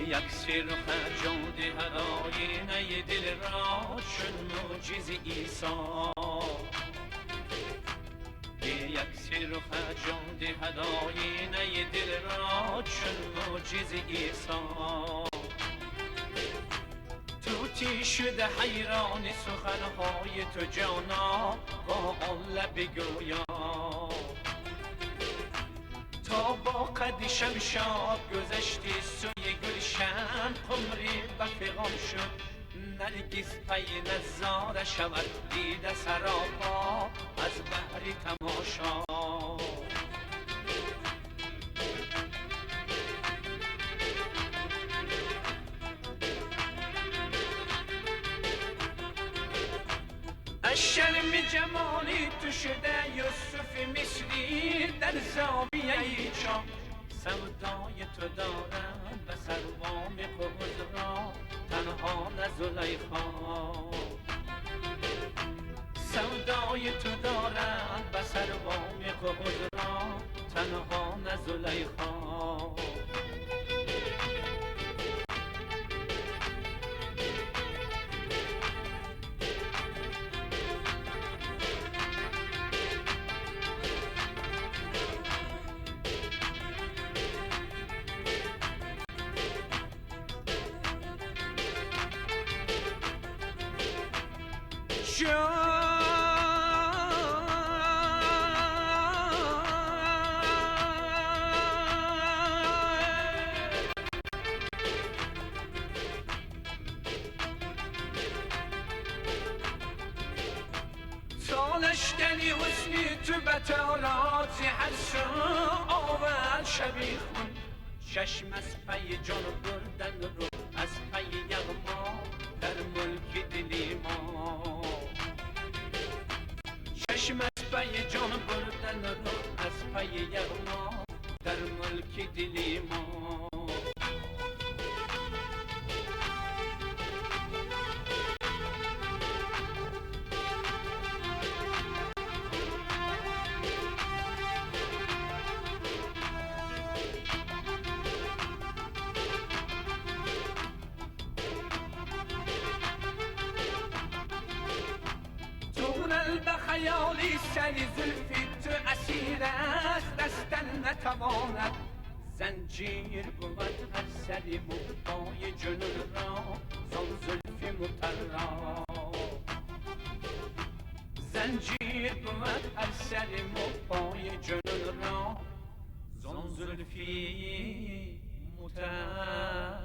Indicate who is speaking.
Speaker 1: یک سر خرجاند هر آینه دل را چون معجز عیسی یک سر خرجاند هر آینه دل را چون معجز عیسی طوطی شده حیران سخنهای تو جانا با آن لب گویا تا با قد شمشاد گذشتی سوی گلشن قمری بفغان شد نرگس پی نظاره شود دیده سراپا از بحر تماشا از شرم جمالی تو شده یوسف مصری در زاویه چاه سودای تو دارم و سروام قوز را تنها نه زلیخا سودای تو دارم و سروام قوز را تنها نه زلیخا لشکری حسنی تو بطارات هر سو آور شبیه خون چشم از پی جان بردن رو از پی یغما در ملک دلی ما چشم از پی جان بردن رو از پی یغما در ملک دلی ما خیالی سری زلفی تو اسیر است دستن نتواند زنجیر بود هر سری مقبای جنون را زان زلفی مطرا زنجیر بود هر سری مقبای جنون را زان زلفی مطرا